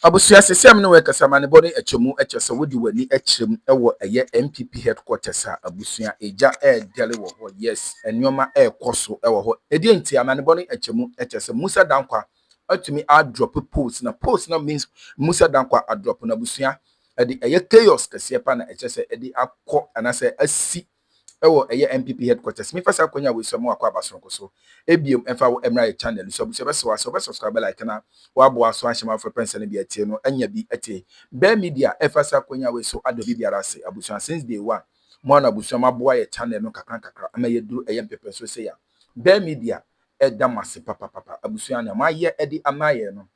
Abusia sesem no weka samane body echemu echese wodi wani echrem ewo eye Npp Headquarters a abusia eja dele wo ho yes enwoma koso ewo ho edi enti amane body echemu echese Musa Danquah atumi a drop post na means Musa Danquah a drop na abusia edi eye chaos kese pa na echese edi akọ anase asi ewo eye Npp Headquarters me fasa akonya we so mo akọ abasonko so ebiem emfa wo emra channel so abusia be subscribe like na wabo aso ahema for pense na bi atie no anya bi atie be media efasa akonya we so ado biara se abusia since day one mo na abusia maboa ye channel no kakra ama ye duru eye mpepe so se ya be media eda mase papa abusia na ma ye edi amaye no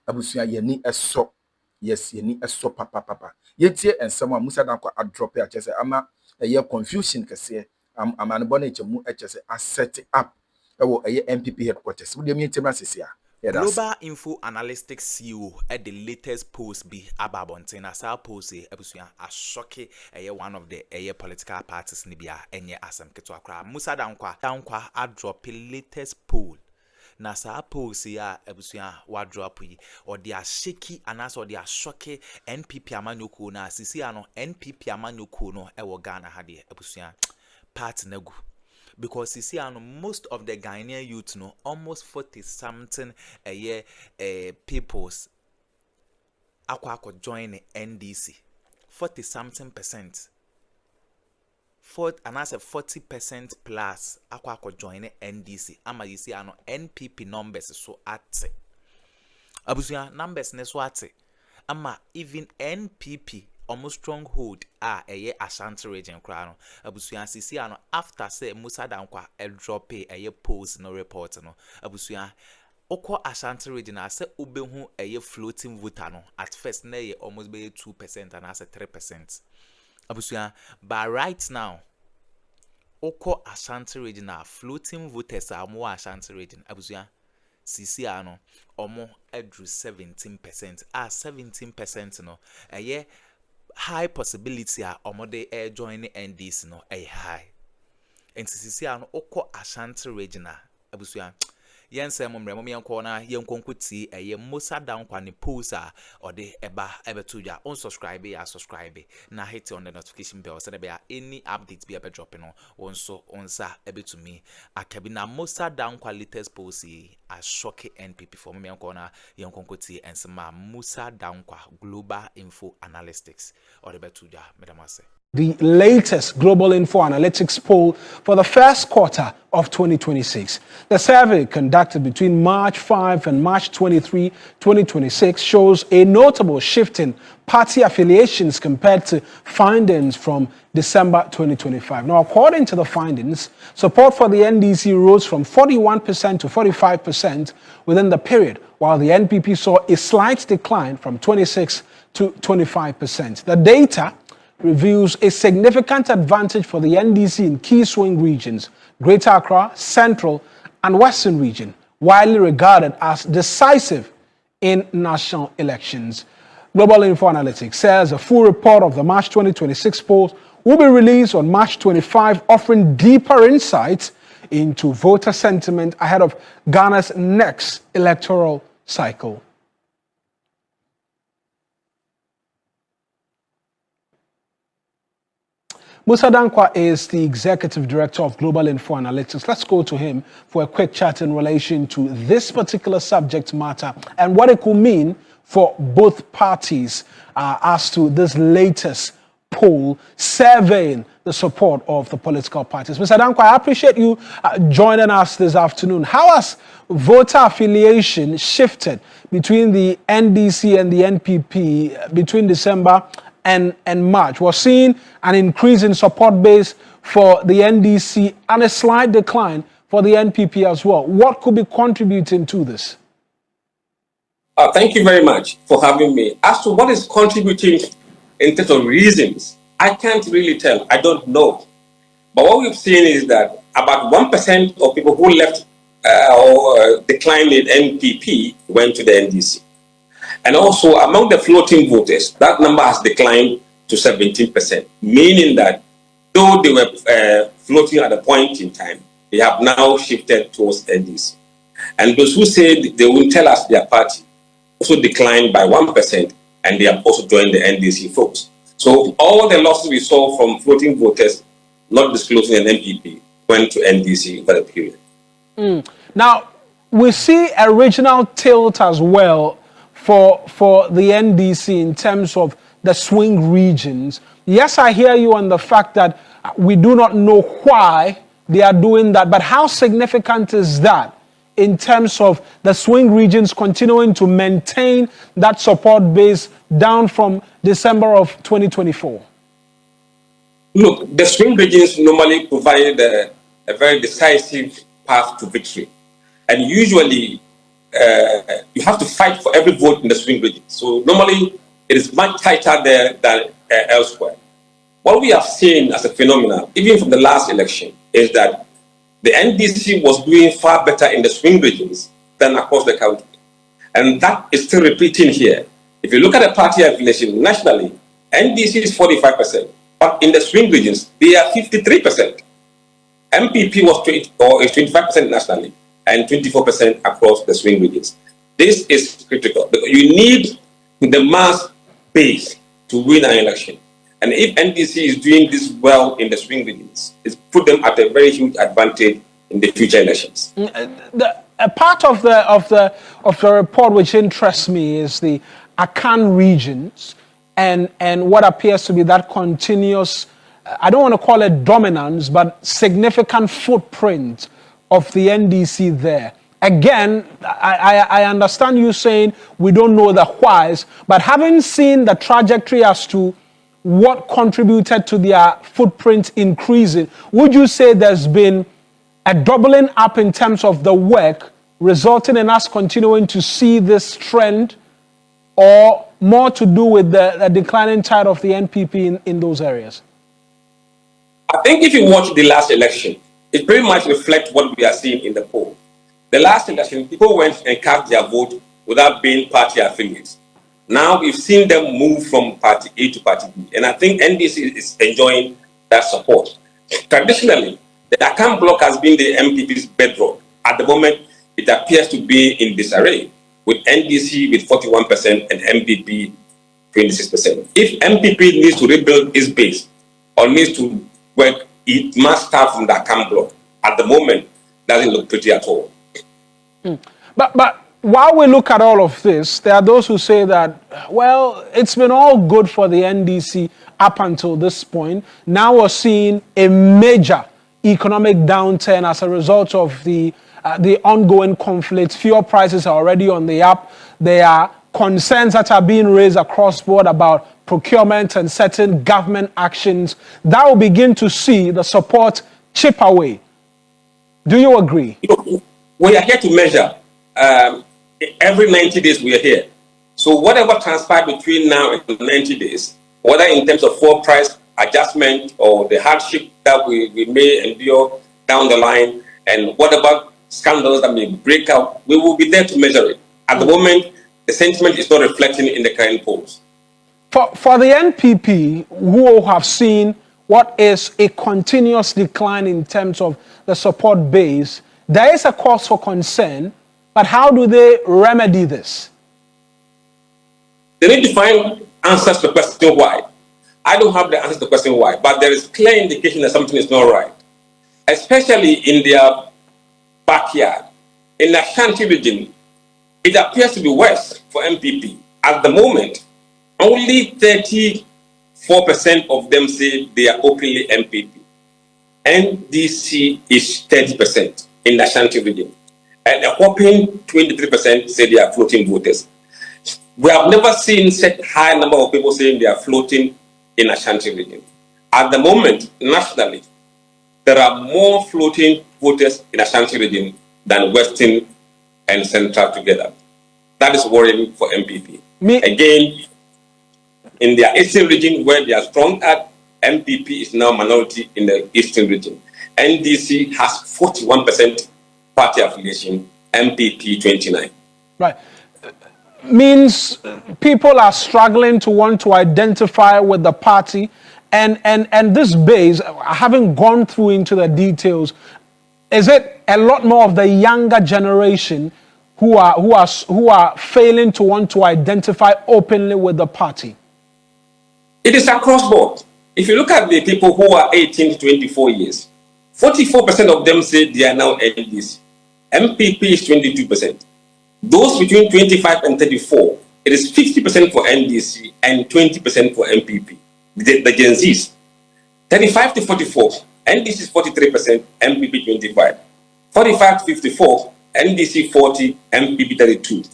abusia ye ni eso yes ye ni eso papa yetie ensem a Musa Danquah a drop ya chese ama eye confusion kese amane bona echemu echese a set up ewo eye Npp Headquarters wo dem yetem asese a Global Info Analytics CEO at the latest post be ababonten as our post ebusuya a shocky one of the political parties nibia enye asem keto akra Musa Danquah a drop latest poll na sa post ya ebusuya wa drop yi or they are shaky and as or they are shocky Npp amanyoko na sisi ano Npp amanyoko no ewo Ghana ha de ebusuya part nagu. Because you see, most of the Ghanaian youth, almost 40 something a year, peoples, could join the NDC. 40 something percent. And I said 40% plus, could join the NDC. Ama you see, NPP numbers so at. Abusia numbers ne so at. Ama even NPP. Almost stronghold a Ashanti region crown abusuan sisi ano after say Musa Danquah drop a post no report no abusuan okọ Ashanti region say obehu a floating voter no at first na almost be 2% and as 3% abusuan but right now okọ Ashanti region floating voters are more Ashanti region abusuan sisi ano omo edru 17% 17% no a high possibility omode join the NDC no high. And sisi ano oko Ashanti region abusuan yense momre mom yenko na yenkonkuti Musa Danquah ni post or the ebeto ya unsubscribe ya subscribe na hit on the notification bell so there be any updates be ebe dropping on onso onsa ebeto me akabina Musa Danquah latest post a shocking NPP for me yenko na yenkonkuti ensema Musa Danquah Global Info Analytics or the beto ya medamase. The latest Global Info Analytics poll for the first quarter of 2026. The survey conducted between March 5 and March 23, 2026 shows a notable shift in party affiliations compared to findings from December 2025. Now, according to the findings, support for the NDC rose from 41% to 45% within the period, while the NPP saw a slight decline from 26 to 25%. The data reveals a significant advantage for the NDC in key swing regions, Greater Accra, Central, and Western region, widely regarded as decisive in national elections. Global Info Analytics says a full report of the March 2026 polls will be released on March 25, offering deeper insights into voter sentiment ahead of Ghana's next electoral cycle. Musa Danquah is the Executive Director of Global Info Analytics. Let's go to him for a quick chat in relation to this particular subject matter and what it could mean for both parties as to this latest poll surveying the support of the political parties. Mr. Danquah, I appreciate you joining us this afternoon. How has voter affiliation shifted between the NDC and the NPP between December and March? We're seeing an increase in support base for the NDC and a slight decline for the NPP as well. What could be contributing to this? Thank you very much for having me. As to what is contributing in terms of reasons, I can't really tell. I don't know. But what we've seen is that about 1% of people who left or declined in NPP went to the NDC. And also among the floating voters, that number has declined to 17%, meaning that though they were floating at a point in time, they have now shifted towards NDC. And those who say they won't tell us their party, also declined by 1%, and they have also joined the NDC folks. So all the losses we saw from floating voters not disclosing an MPP went to NDC over the period. Now, we see a regional tilt as well for the NDC in terms of the swing regions. Yes, I hear you on the fact that we do not know why they are doing that, but how significant is that in terms of the swing regions continuing to maintain that support base down from December of 2024? Look, the swing regions normally provide a very decisive path to victory. And usually, you have to fight for every vote in the swing region. So normally, it is much tighter there than elsewhere. What we have seen as a phenomenon, even from the last election, is that the NDC was doing far better in the swing regions than across the country. And that is still repeating here. If you look at the party affiliation nationally, NDC is 45%, but in the swing regions, they are 53%. MPP is 25% nationally and 24% across the swing regions. This is critical because you need the mass base to win an election. And if NDC is doing this well in the swing regions, it's put them at a very huge advantage in the future elections. A part of the report which interests me is the Akan regions and what appears to be that continuous, I don't want to call it dominance, but significant footprint of the NDC there. Again, I understand you saying we don't know the whys, but having seen the trajectory as to what contributed to their footprint increasing, would you say there's been a doubling up in terms of the work resulting in us continuing to see this trend, or more to do with the declining tide of the NPP in those areas? I think if you watch the last election, it pretty much reflects what we are seeing in the poll. The last election, people went and cast their vote without being party affiliates. Now we've seen them move from party A to party B, and I think NDC is enjoying that support. Traditionally, the Akan bloc has been the MPP's bedrock. At the moment, it appears to be in disarray, with NDC with 41% and MPP 26%. If MPP needs to rebuild its base or needs to work, it must start from the Akan bloc. At the moment, doesn't look pretty at all. But while we look at all of this, there are those who say that, well, it's been all good for the NDC up until this point. Now we're seeing a major economic downturn as a result of the ongoing conflict. Fuel prices are already on the up. There are concerns that are being raised across board about procurement and certain government actions that will begin to see the support chip away. Do you agree? We are here to measure. Every 90 days we are here. So whatever transpired between now and 90 days, whether in terms of fuel price adjustment or the hardship that we may endure down the line, and whatever scandals that may break out, we will be there to measure it. At the moment, the sentiment is not reflecting in the current polls. For the NPP, who have seen what is a continuous decline in terms of the support base, there is a cause for concern, but how do they remedy this? They need to find answers to the question why. I don't have the answer to the question why, but there is clear indication that something is not right, especially in their backyard. In the Ashanti region, it appears to be worse for MPP. At the moment, only 34% of them say they are openly MPP. NDC is 30% in the Ashanti region. And a whopping 23% say they are floating voters. We have never seen such high number of people saying they are floating in Ashanti region. At the moment, nationally, there are more floating voters in Ashanti region than Western and Central together. That is worrying for MPP. Again, in their Eastern region, where they are strong at, MPP is now minority in the Eastern region. NDC has 41% party affiliation, MPP 29. Right. Means people are struggling to want to identify with the party, and this base, I haven't gone through into the details, is it a lot more of the younger generation who are failing to want to identify openly with the party? It is across board. If you look at the people who are 18 to 24 years, 44% of them say they are now NDC. MPP is 22%. Those between 25 and 34, it is 50% for NDC and 20% for MPP. The Gen Zs. 35 to 44, NDC is 43%, MPP 25. 45 to 54, NDC 40, MPP 32.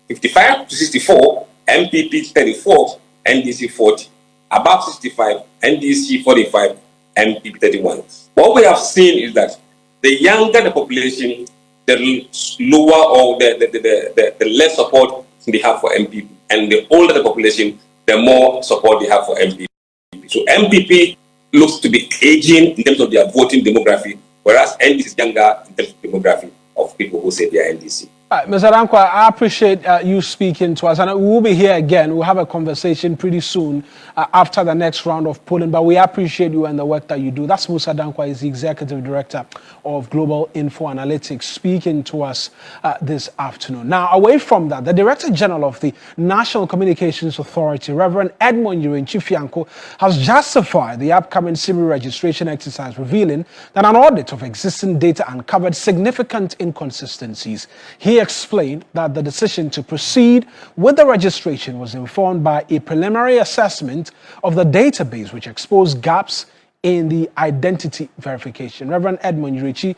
55 to 64, MPP 34, NDC 40. Above 65, NDC 45, MPP 31. What we have seen is that the younger the population, the lower or the less support they have for MPP. And the older the population, the more support they have for MPP. So MPP looks to be aging in terms of their voting demography, whereas NDC is younger in terms of demography of people who say they are NDC. Mr. Danquah, I appreciate you speaking to us, and we will be here again. We'll have a conversation pretty soon after the next round of polling, but we appreciate you and the work that you do. That's Musa Danquah, is the Executive Director of Global Info Analytics, speaking to us this afternoon. Now, away from that, the Director General of the National Communications Authority, Reverend Edmond Yurin-Chifianko, has justified the upcoming civil registration exercise, revealing that an audit of existing data uncovered significant inconsistencies. He explained that the decision to proceed with the registration was informed by a preliminary assessment of the database, which exposed gaps in the identity verification. Reverend Edmond Yurin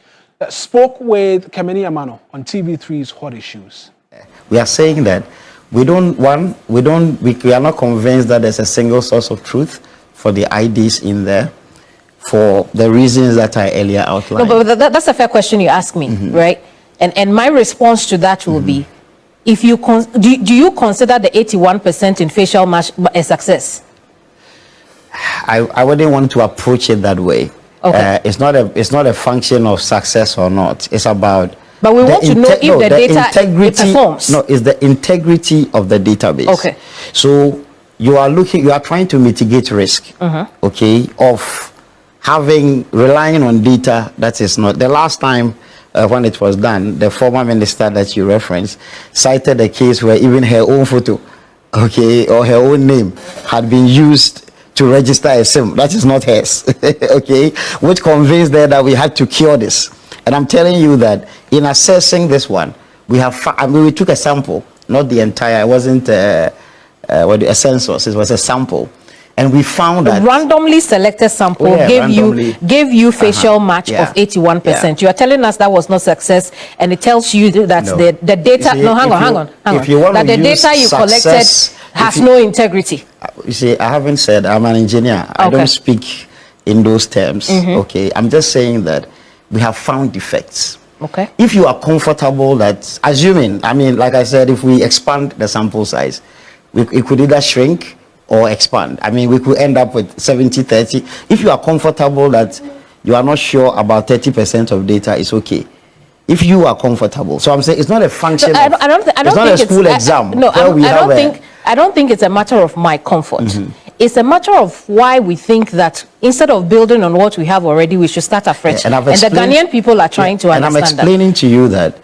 spoke with Kemeni Amano on TV3's Hot Issues. We are saying that we are not convinced that there's a single source of truth for the IDs in there, for the reasons that I earlier outlined. No, but that's a fair question you ask me, right? And my response to that will be, if you do you consider the 81% in facial match a success? I wouldn't want to approach it that way. Okay. It's not a function of success or not. It's about. But we want to know if the data performs. No, it's the integrity of the database. Okay. So you are trying to mitigate risk. Okay, of relying on data that is not. The last time when it was done, the former minister that you referenced cited a case where even her own photo, okay, or her own name had been used to register a SIM. That is not hers, okay, which convinced her that we had to cure this. And I'm telling you that in assessing this one, we took a sample, not the entire, it wasn't a census, it was a sample. And we found that randomly selected sample gave you facial match of 81%. Yeah. You are telling us that was not success, and it tells you that the data. Hang on. That the data you collected has no integrity. You see, I haven't said I'm an engineer. I don't speak in those terms. Okay, I'm just saying that we have found defects. Okay. If you are comfortable that, assuming, I mean, like I said, if we expand the sample size, it could either shrink or expand. I mean, we could end up with 70-30. If you are comfortable that you are not sure about 30% of data, it's okay. If you are comfortable. So I'm saying it's not a function of, it's not a school exam. No, I don't think it's a matter of my comfort. It's a matter of why we think that instead of building on what we have already, we should start afresh. And the Ghanaian people are trying to understand that. And I'm explaining to you that.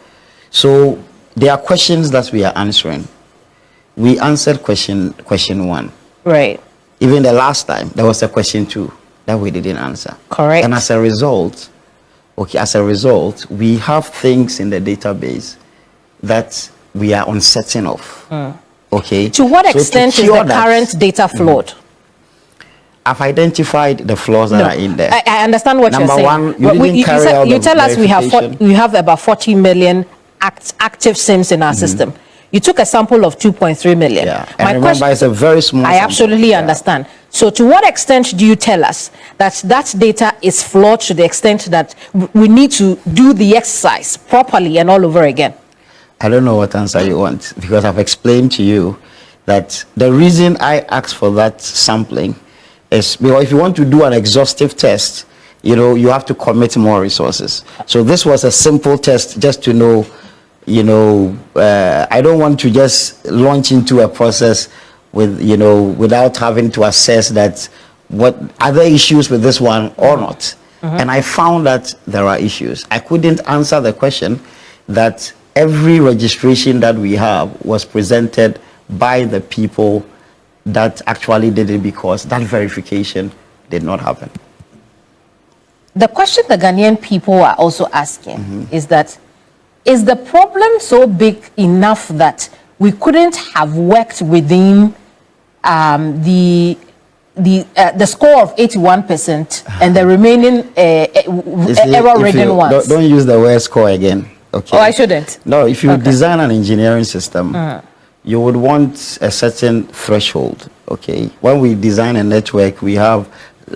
So there are questions that we are answering. We answered question 1. Right. Even the last time, there was a question 2 that we didn't answer. Correct. And as a result, we have things in the database that we are uncertain of. Okay. To what extent is the current data flawed? I've identified the flaws that are in there. I understand what you're saying. Number one, you tell us we have about 40 million active SIMs in our system. You took a sample of 2.3 million. Yeah. And remember, it's a very small sample. I absolutely understand. So to what extent do you tell us that data is flawed to the extent that we need to do the exercise properly and all over again? I don't know what answer you want, because I've explained to you that the reason I asked for that sampling is because if you want to do an exhaustive test, you have to commit more resources. So this was a simple test just to know. I don't want to just launch into a process with, without having to assess that what other issues with this one or not. And I found that there are issues. I couldn't answer the question that every registration that we have was presented by the people that actually did it, because that verification did not happen. The question the Ghanaian people are also asking is that, is the problem so big enough that we couldn't have worked within the score of 81% and the remaining error-ridden ones? Don't use the word score again. Okay. Oh, I shouldn't? No, if you design an engineering system, you would want a certain threshold. Okay. When we design a network, we have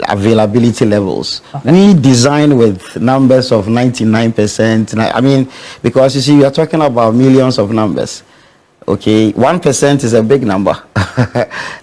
availability levels. We design with numbers of 99%. I mean, because you see, we are talking about millions of numbers. Okay, 1% is a big number.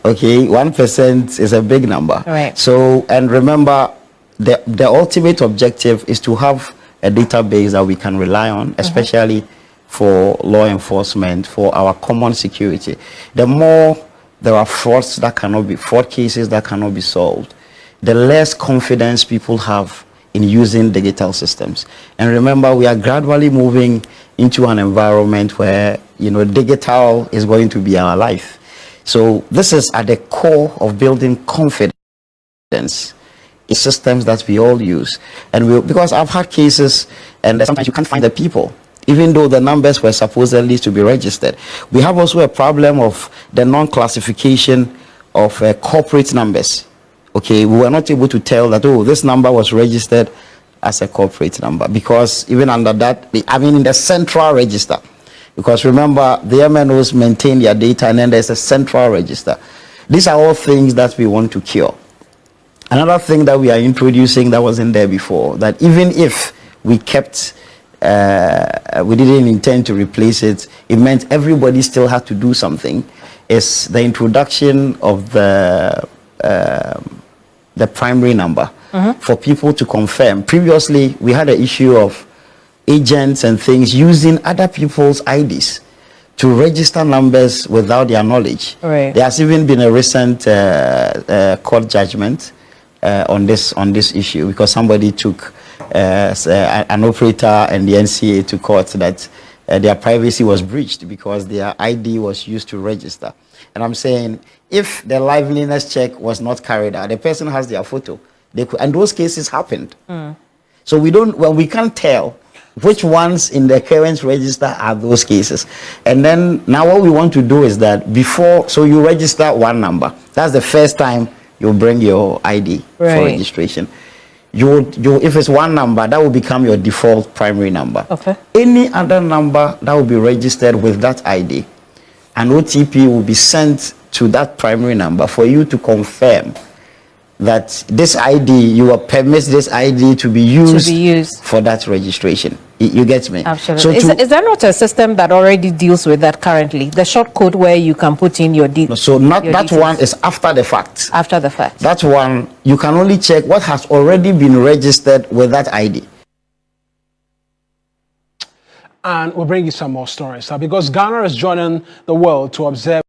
Okay, 1% is a big number. Right. So, and remember, the ultimate objective is to have a database that we can rely on, especially for law enforcement, for our common security. The more there are fraud cases that cannot be solved, the less confidence people have in using digital systems. And remember, we are gradually moving into an environment where, digital is going to be our life. So this is at the core of building confidence in systems that we all use. And because I've had cases, and sometimes you can't find the people, even though the numbers were supposedly to be registered. We have also a problem of the non-classification of corporate numbers. Okay, we were not able to tell that, this number was registered as a corporate number, because even under that, in the central register, because remember, the MNOs maintain their data, and then there's a central register. These are all things that we want to cure. Another thing that we are introducing that wasn't there before, that even if we kept, we didn't intend to replace it, it meant everybody still had to do something, is the introduction of the primary number for people to confirm. Previously, we had an issue of agents and things using other people's IDs to register numbers without their knowledge. Right. There has even been a recent court judgment on this issue, because somebody took an operator and the NCA to court that their privacy was breached because their ID was used to register. And I'm saying, if the liveliness check was not carried out, the person has their photo. And those cases happened. So we can't tell which ones in the current register are those cases. And then now what we want to do is that so you register one number. That's the first time you bring your ID for registration. If it's one number, that will become your default primary number. Okay. Any other number that will be registered with that ID, an OTP will be sent to that primary number for you to confirm that this ID, you will permit this ID to be used for that registration. You get me? Absolutely. So is there not a system that already deals with that currently? The short code where you can put in your details? So that details. One is after the fact. After the fact. That one, you can only check what has already been registered with that ID. And we'll bring you some more stories because Ghana is joining the world to observe